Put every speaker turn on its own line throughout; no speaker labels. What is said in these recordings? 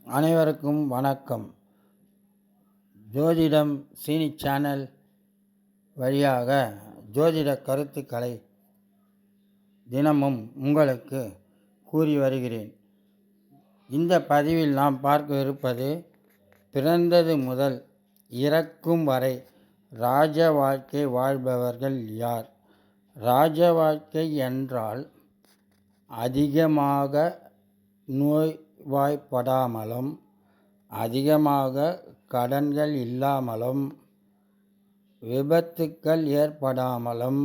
அனைவருக்கும் வணக்கம். ஜோதிடம் சீனி சேனல் வழியாக ஜோதிட கருத்துக்களை தினமும் உங்களுக்கு கூறி வருகிறேன். இந்த பதிவில் நாம் பார்க்க இருப்பது, பிறந்தது முதல் இறக்கும் வரை ராஜ வாழ்க்கை வாழ்பவர்கள் யார்? ராஜ வாழ்க்கை என்றால் அதிகமாக நோய்வாய்ப்படாமலும், அதிகமாக கடன்கள் இல்லாமலும், விபத்துக்கள் ஏற்படாமலும்,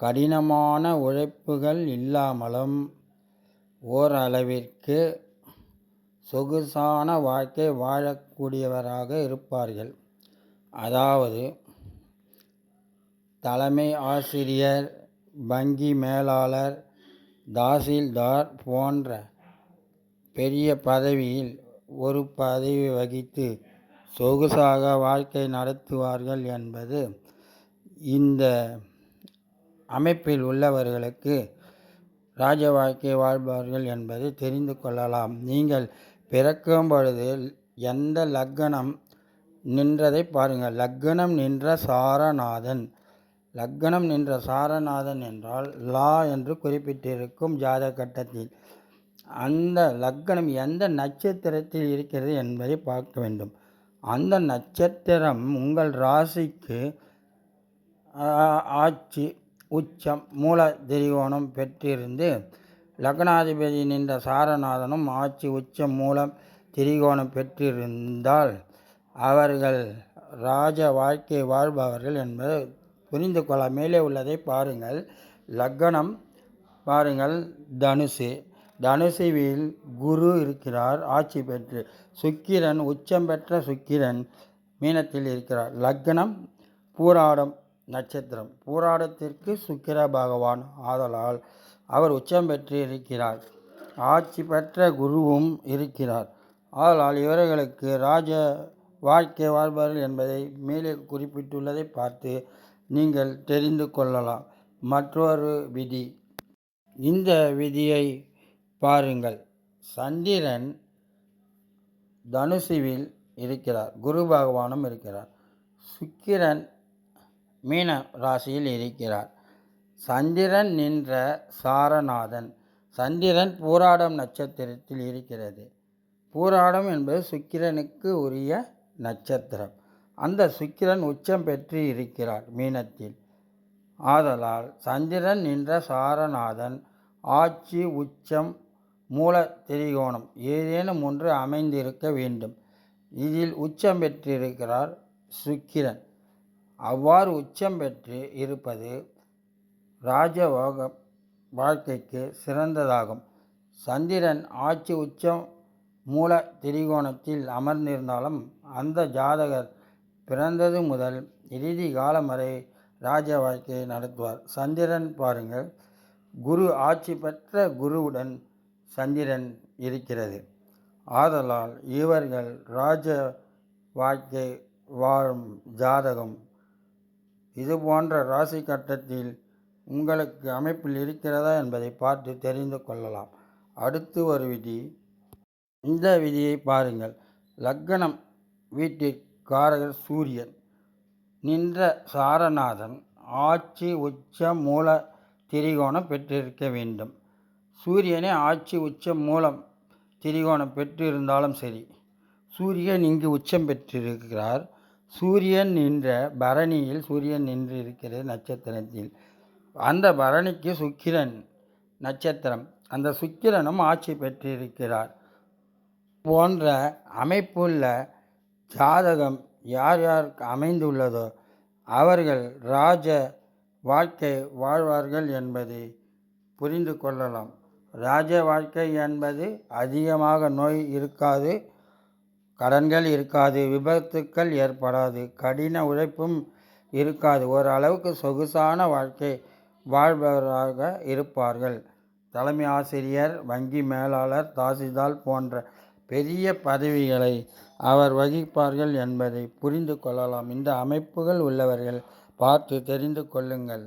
கடினமான உழைப்புகள் இல்லாமலும், ஓரளவிற்கு சொகுசான வாழ்க்கை வாழக்கூடியவராக இருப்பார்கள். அதாவது தலைமை ஆசிரியர், வங்கி மேலாளர், தாசில்தார் போன்ற பெரிய பதவியில் ஒரு பதவி வகித்து சொகுசாக வாழ்க்கை நடத்துவார்கள் என்பது இந்த அமைப்பில் உள்ளவர்களுக்கு ராஜ வாழ்க்கை வாழ்பவர்கள் என்பது தெரிந்து கொள்ளலாம். நீங்கள் பிறக்கும் பொழுது எந்த லக்னம் நின்றதை பாருங்கள். லக்னம் நின்ற சாரநாதன். லக்னம் நின்ற சாரநாதன் என்றால் லா என்று குறிப்பிட்டிருக்கும் ஜாதக கட்டத்தில் அந்த லக்னம் எந்த நட்சத்திரத்தில் இருக்கிறது என்பதை பார்க்க வேண்டும். அந்த நட்சத்திரம் உங்கள் ராசிக்கு ஆட்சி, உச்சம், மூல திரிகோணம் பெற்றிருந்து, லக்னாதிபதி நின்ற சாரநாதனும் ஆட்சி, உச்சம், மூலம், திரிகோணம் பெற்றிருந்தால் அவர்கள் ராஜ வாழ்க்கை வாழ்பவர்கள் என்பது புரிந்து கொள்ள. மேலே உள்ளதை பாருங்கள். லக்னம் பாருங்கள், தனுசு. தனுசுவில் குரு இருக்கிறார் ஆட்சி பெற்று. சுக்கிரன், உச்சம் பெற்ற சுக்கிரன் மீனத்தில் இருக்கிறார். லக்னம் பூராடம் நட்சத்திரம். பூராடத்திற்கு சுக்கிர பகவான் ஆதலால் அவர் உச்சம் பெற்று இருக்கிறார். ஆட்சி பெற்ற குருவும் இருக்கிறார். ஆதலால் இவர்களுக்கு ராஜ வாழ்க்கை வாழ்பவர்கள் என்பதை மேலே குறிப்பிட்டுள்ளதை பார்த்து நீங்கள் தெரிந்து கொள்ளலாம். மற்றொரு விதி, இந்த விதியை பாருங்கள். சந்திரன் தனுசுவில் இருக்கிறார், குரு பகவானும் இருக்கிறார். சுக்கிரன் மீன ராசியில் இருக்கிறார். சந்திரன் நின்ற சாரநாதன். சந்திரன் பூராடம் நட்சத்திரத்தில் இருக்கிறது. பூராடம் என்பது சுக்கிரனுக்கு உரிய நட்சத்திரம். அந்த சுக்கிரன் உச்சம் பெற்று இருக்கிறார் மீனத்தில். ஆதலால் சந்திரன் நின்ற சாரநாதன் ஆட்சி, உச்சம், மூல திரிகோணம் ஏதேனும் ஒன்று அமைந்திருக்க வேண்டும். இதில் உச்சம் பெற்றிருக்கிறார் சுக்கிரன். அவ்வாறு உச்சம் பெற்று இருப்பது ராஜயோக வாழ்க்கைக்கு சிறந்ததாகும். சந்திரன் ஆட்சி, உச்சம், மூல திரிகோணத்தில் அமர்ந்திருந்தாலும் அந்த ஜாதகர் பிறந்தது முதல் இறுதி காலம் வரை ராஜ வாழ்க்கையை நடத்துவார். சந்திரன் பாருங்கள், குரு ஆட்சி பெற்ற குருவுடன் சந்திரன் இருக்கிறது. ஆதலால் இவர்கள் ராஜ வாழ்க்கை வாழும் ஜாதகம் இது போன்ற ராசி கட்டத்தில் உங்களுக்கு அமைப்பில் இருக்கிறதா என்பதை பார்த்து தெரிந்து கொள்ளலாம். அடுத்து ஒரு விதி, இந்த விதியை பாருங்கள். லக்னம் வீட்டிற்காரகர் சூரியன் நின்ற சாரநாதன் ஆட்சி, உச்சம், மூல திரிகோணம் பெற்றிருக்க வேண்டும். சூரியனே ஆட்சி, உச்சம், மூலம், திரிகோணம் பெற்றிருந்தாலும் சரி, சூரியன் இங்கு உச்சம் பெற்றிருக்கிறார். சூரியன் நின்ற பரணியில் சூரியன் நின்று இருக்கிறது நட்சத்திரத்தில். அந்த பரணிக்கு சுக்கிரன் நட்சத்திரம். அந்த சுக்கிரனும் ஆட்சி பெற்றிருக்கிறார். போன்ற அமைப்புள்ள ஜாதகம் யார் யாருக்கு அமைந்துள்ளதோ அவர்கள் ராஜ வாழ்க்கை வாழ்வார்கள் என்பதை புரிந்து கொள்ளலாம். ராஜ வாழ்க்கை என்பது அதிகமாக நோய் இருக்காது, கடன்கள் இருக்காது, விபத்துக்கள் ஏற்படாது, கடின உழைப்பும் இருக்காது, ஓரளவுக்கு சொகுசான வாழ்க்கை வாழ்பவராக இருப்பார்கள். தலைமை ஆசிரியர், வங்கி மேலாளர், தாசில்தார் போன்ற பெரிய பதவிகளை அவர் வகிப்பார்கள் என்பதை புரிந்து கொள்ளலாம். இந்த அமைப்புகள் உள்ளவர்கள் பார்த்து தெரிந்து கொள்ளுங்கள்.